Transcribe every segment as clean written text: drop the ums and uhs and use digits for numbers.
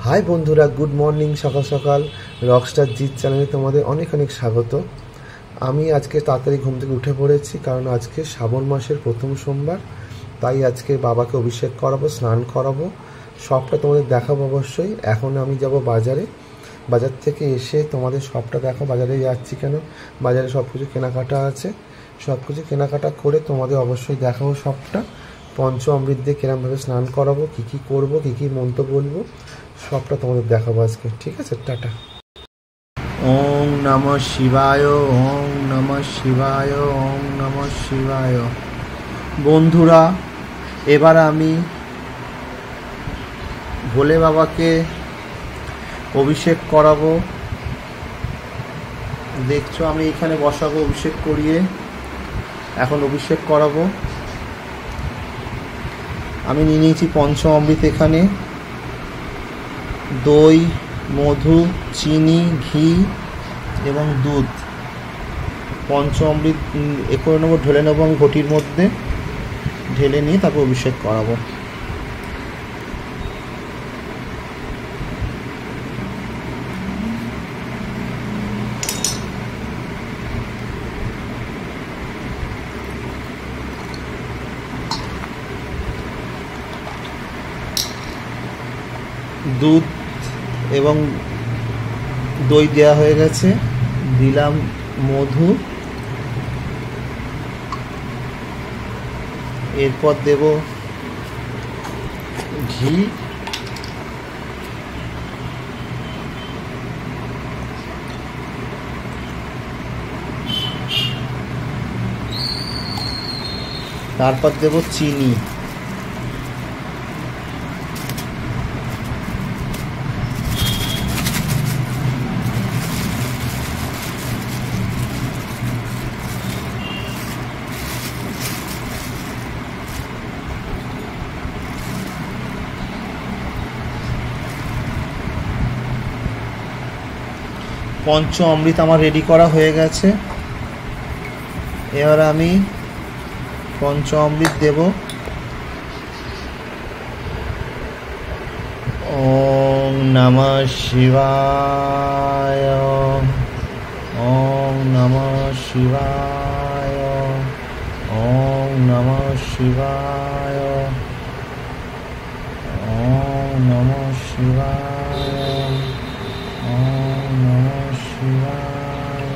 High বন্ধুরা, good morning. সকাল সকাল রকস্টার জিৎ চ্যানেলে তোমাদের অনেক অনেক স্বাগত। আমি আজকে তাড়াতাড়ি ঘুম থেকে উঠে পড়েছি, কারণ আজকে শ্রাবণ মাসের প্রথম সোমবার। তাই আজকে বাবাকে অভিষেক করাবো, স্নান করাবো, সবটা তোমাদের দেখাবো অবশ্যই। এখন আমি যাব বাজারে, বাজার থেকে এসে তোমাদের সবটা দেখো। বাজারে যাচ্ছি কেন, বাজারে সব কিছু কেনাকাটা আছে, সব কিছু কেনাকাটা করে তোমাদের অবশ্যই দেখাবো সবটা। পঞ্চ অমৃত দিয়ে কিরমভাবে স্নান করাবো, কী কী করবো, কী কী মন্ত্র বলবো, সবটা তোমাদের দেখাবো আজকে। ঠিক আছে, টাটা। ওম নমঃ শিবায়, ওম নমঃ শিবায়, ওম নমঃ শিবায়। বন্ধুরা, এবার আমি ভোলে বাবাকে অভিষেক করাবো। দেখছো আমি এখানে বসাবো অভিষেক করিয়ে, এখন অভিষেক করাবো। আমি নিয়ে নিয়েছি পঞ্চ অমৃত, এখানে দই, মধু, চিনি, ঘি এবং দুধ। পঞ্চ অমৃত এ করে নেবো, ঢেলে নেবো আমি ঘটির মধ্যে, ঢেলে নিয়ে তারপর অভিষেক করাবো। দুধ এবং দই দেওয়া হয়ে গেছে, দিলাম মধু, এরপর দেব ঘি, তারপর দেব চিনি, পঞ্চ অমৃত আমার রেডি করা হয়ে গেছে। এবার আমি পঞ্চ অমৃত দেব। ওম নমঃ শিবায়, ওম নমঃ শিবায়, ওম নমঃ শিবায়, ওম নমঃ শিবায়, ওম নমঃ শিবায়, ওম নমঃ শিবায়,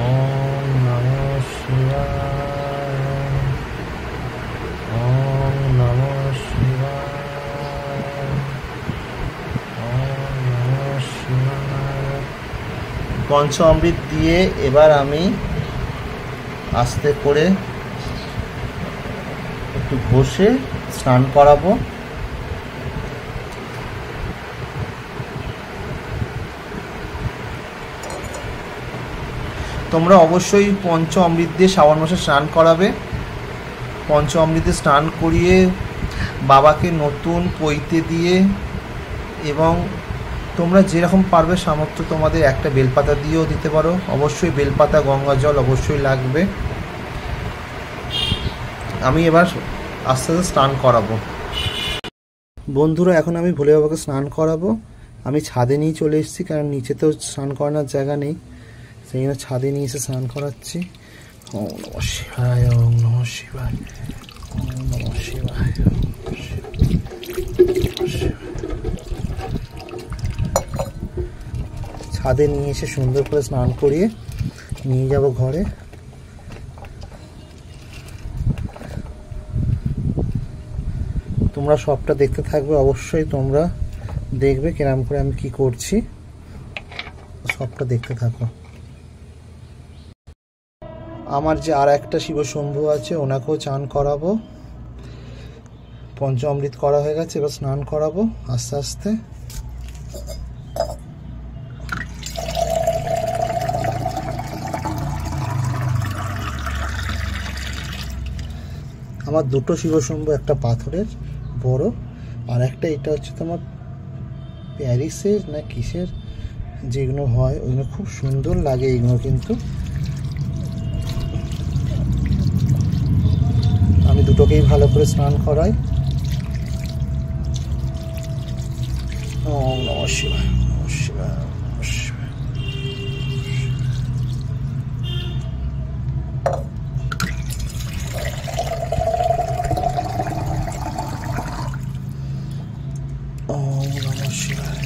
ওম নমঃ শিবায়, ওম নমঃ শিবায়। পঞ্চ অমৃত দিয়ে এবার আমি আস্তে করে একটু ঘষে স্নান করাবো। তোমরা অবশ্যই পঞ্চ অমৃত দিয়ে শ্রাবণ মাসে স্নান করাবে। পঞ্চ অমৃতে স্নান করিয়ে বাবাকে নতুন পৈতে দিয়ে, এবং তোমরা যেরকম পারবে সামর্থ্য তোমাদের একটা বেলপাতা দিয়েও দিতে পারো। অবশ্যই বেলপাতা, গঙ্গা জল অবশ্যই লাগবে। আমি এবার আস্তে আস্তে স্নান করাবো। বন্ধুরা, এখন আমি ভোলে বাবাকে স্নান করাবো। আমি ছাদে নিয়ে চলে এসেছি, কারণ নিচেতেও স্নান করানোর জায়গা নেই, সেই জন্য ছাদে নিয়ে এসে স্নান করাচ্ছি। ওম নমঃ শিবায়, ওম নমঃ শিবায়, ওম নমঃ শিবায়। ছাদে নিয়ে এসে সুন্দর করে স্নান করিয়ে নিয়ে যাব ঘরে। তোমরা সবটা দেখতে থাকবে, অবশ্যই তোমরা দেখবে কিরম করে আমি কি করছি, সবটা দেখতে থাকো। আমার যে আর একটা শিব শম্ভু আছে, ওনাকেও চান করাবো। পঞ্চ অমৃত করা হয়ে গেছে, এবার স্নান করাবো আস্তে আস্তে। আমার দুটো শিবশম্ভু, একটা পাথরের বড়, আর একটা এটা হচ্ছে তোমার প্যারিসের না কিসের যেগুলো হয়, ওইগুলো খুব সুন্দর লাগে এইগুলো। কিন্তু আমি দুটোকেই ভালো করে স্নান করাই। ওম নমঃ শিবায়, নমঃ শিবায়, নমঃ শিবায়। ওম নমঃ শিবায়।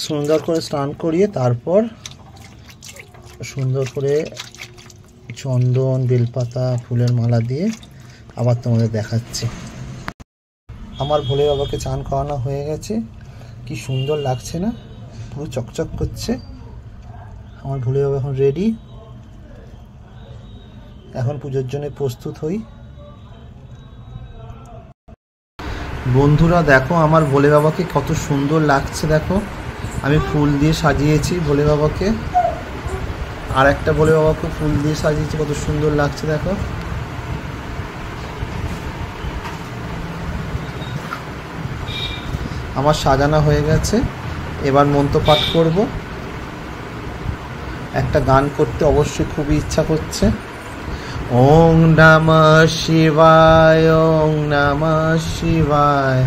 সুন্দর করে স্নান করিয়ে তারপর সুন্দর করে চন্দন, বেলপাতা, ফুলের মালা দিয়ে আবার তোমাদের দেখাচ্ছি। আমার ভোলে বাবাকে চান করানো হয়ে গেছে। কি সুন্দর লাগছে না? পুরো চকচক করছে। আমার ভোলে বাবা এখন রেডি। এখন পুজোর জন্য প্রস্তুত হই। বন্ধুরা দেখো আমার ভোলে বাবাকে কত সুন্দর লাগছে। দেখো আমি ফুল দিয়ে সাজিয়েছি ভোলে বাবাকে, আর একটা ভোলে বাবাকে ফুল দিয়ে সাজিয়েছি, কত সুন্দর লাগছে দেখো। আমার সাজানো হয়ে গেছে। এবার মন্ত্র পাঠ করব। একটা গান করতে অবশ্যই খুবই ইচ্ছা করছে। ওং নমঃ শিবায়, ওং নমঃ শিবায়,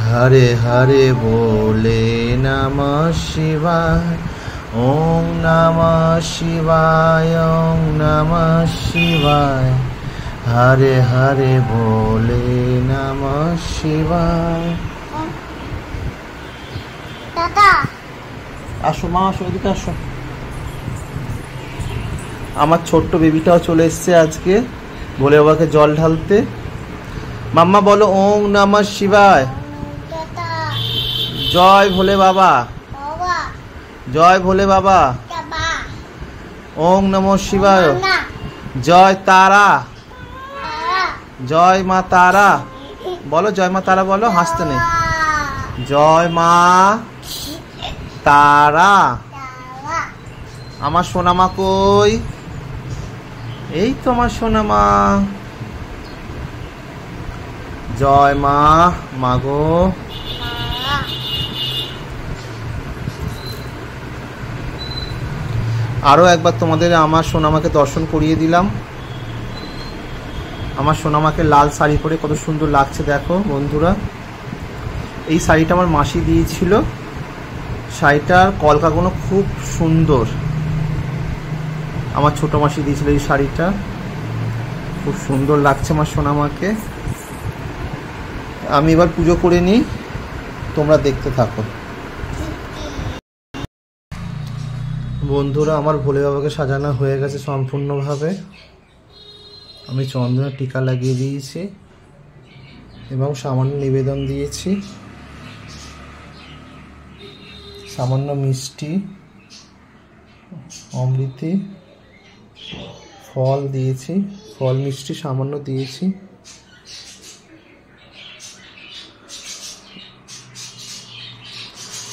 হরে হরে বলে নমঃ শিবায়। ওং নমঃ শিবায়, ওং নমঃ শিবায়, হরে হরে বলে নমঃ শিবায়। আসো মা, আসো, এদিকে আসো। আমার ছোট্ট বেবিটাও চলে এসছে আজকে ভোলে বাবাকে জল ঢালতে। মাম্মা বলো ওং নমঃ শিবায়। জয় ভোলে বাবা, জয় ভোলে বাবা। ওং নমঃ শিবায়। জয় তারা, জয় মা তারা। বলো জয় মা তারা, বলো, হাসতে নেই। জয় মা তারা। আমার সোনামা কই? এই তো আমার সোনামা। জয় মা, মাগো। আরো একবার তোমাদের আমার সোনামাকে দর্শন করিয়ে দিলাম। আমার সোনামাকে লাল শাড়ি পরে কত সুন্দর লাগছে দেখো বন্ধুরা। এই শাড়িটা আমার মাসি দিয়েছিল। শাড়িটার কলকাগুলো খুব সুন্দর। আমার ছোট মাসি দিয়েছিল এই শাড়িটা। খুব সুন্দর লাগছে আমার সোনামাকে। আমি এবার পুজো করে নিই, তোমরা দেখতে থাকো। বন্ধুরা আমার ভোলে বাবাকে সাজানো হয়ে গেছে সম্পূর্ণভাবে। আমি চন্দনের টিকা লাগিয়ে দিয়েছি এবং সামান্য নিবেদন দিয়েছি। সামান্য মিষ্টি, অমৃতি, ফল দিয়েছি। ফল মিষ্টি সামান্য দিয়েছি।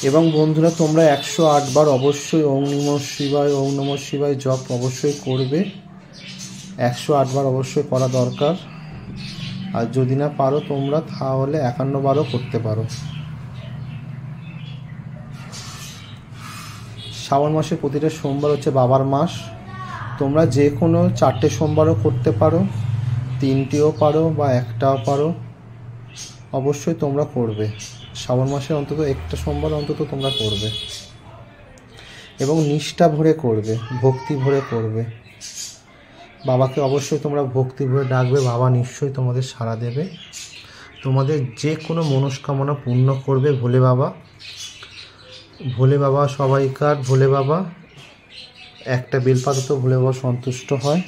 এবং বন্ধুরা তোমরা 108 বার অবশ্যই ওং নমঃ শিবায়, ওং নমঃ শিবায় জপ অবশ্যই করবে। 108 বার অবশ্যই করা দরকার। আর যদি না পারো তোমরা তাহলে 51 বারও করতে পারো। শ্রাবণ মাসের প্রতিটা সোমবার হচ্ছে বাবার মাস। তোমরা যে কোনো 4টে সোমবারও করতে পারো, 3টেও পারো বা 1টাও পারো। অবশ্যই তোমরা করবে। শ্রাবণ মাসে অন্তত একটা সোমবার অন্তত তোমরা করবে এবং নিষ্ঠা ভরে করবে, ভক্তি ভরে করবে। বাবাকে অবশ্যই তোমরা ভক্তি ভরে ডাকবে। বাবা নিশ্চয়ই তোমাদের সাড়া দেবে। তোমাদের যে কোনো মনস্কামনা পূর্ণ করবে ভোলে বাবা। ভোলে বাবা সবাইকার ভোলে বাবা। একটা বেলপাতা তো ভোলে বাবা সন্তুষ্ট হয়।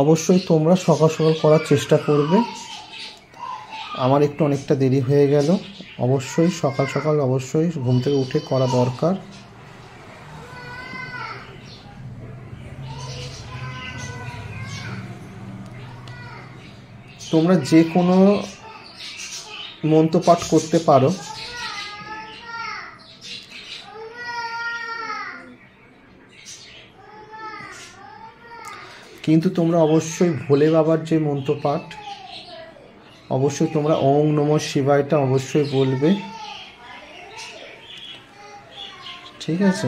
অবশ্যই তোমরা সকাল সকাল করার চেষ্টা করবে। আমার একটু অনেকটা দেরি হয়ে গেল। অবশ্যই সকাল সকাল অবশ্যই ঘুম থেকে উঠে করা দরকার। তোমরা যে কোনো মন্ত্র পাঠ করতে পারো। কিন্তু তোমরা অবশ্যই ভোলে বাবার যে মন্ত্র পাঠ, অবশ্যই তোমরা ওং নমঃ শিবায়টা অবশ্যই বলবে, ঠিক আছে?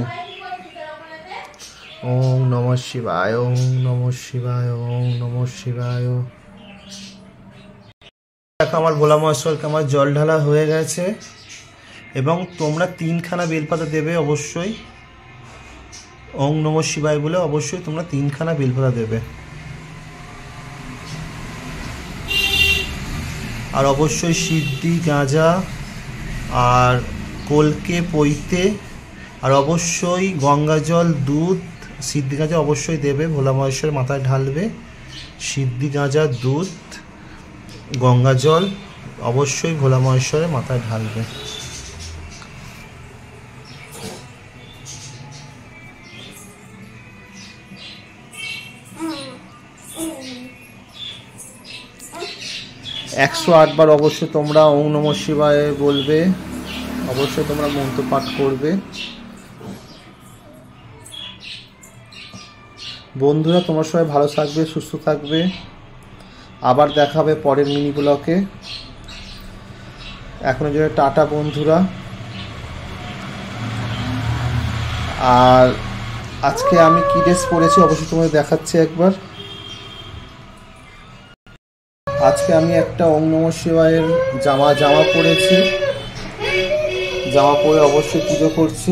ওং নমঃ শিবায়, ওং নমঃ শিবায়, ওং নমঃ শিবায়। দেখো আমার ভোলা মহেশ্বরকে আমার জল ঢালা হয়ে গেছে, এবং তোমরা 3খানা বেলপাতা দেবে অবশ্যই। ওং নমঃ শিবায় বলে অবশ্যই তোমরা 3খানা বেলপাতা দেবে। আর অবশ্যই সিদ্ধি গাঁজা আর কলকে পৈতে, আর অবশ্যই গঙ্গা জল, দুধ, সিদ্ধি গাঁজা অবশ্যই দেবে, ভোলা মহেশ্বরের মাথায় ঢালবে। সিদ্ধি গাঁজা, দুধ, গঙ্গা জল অবশ্যই ভোলা মহেশ্বরের মাথায় ঢালবে। একশো 8 বার অবশ্যই তোমরা ওং নমঃ শিবায় বলবে, অবশ্যই তোমরা মন্ত্র পাঠ করবে। বন্ধুরা তোমরা সবাই ভালো থাকবে, সুস্থ থাকবে, আবার দেখা হবে পরের মিনি ব্লকে। এখনো জন্য টাটা বন্ধুরা। আর আজকে আমি কি ড্রেস পরেছি অবশ্যই তোমাদের দেখাচ্ছি একবার। আজকে আমি একটা ওং নমঃ শিবায়ের জামা পরেছি, জামা পরে অবশ্যই পুজো করছি।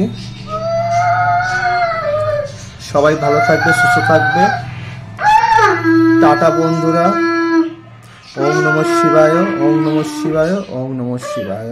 সবাই ভালো থাকবে, সুস্থ থাকবে, টাটা বন্ধুরা। ওং নমঃ শিবায়, ওং নমঃ শিবায়, ওং নমঃ শিবায়।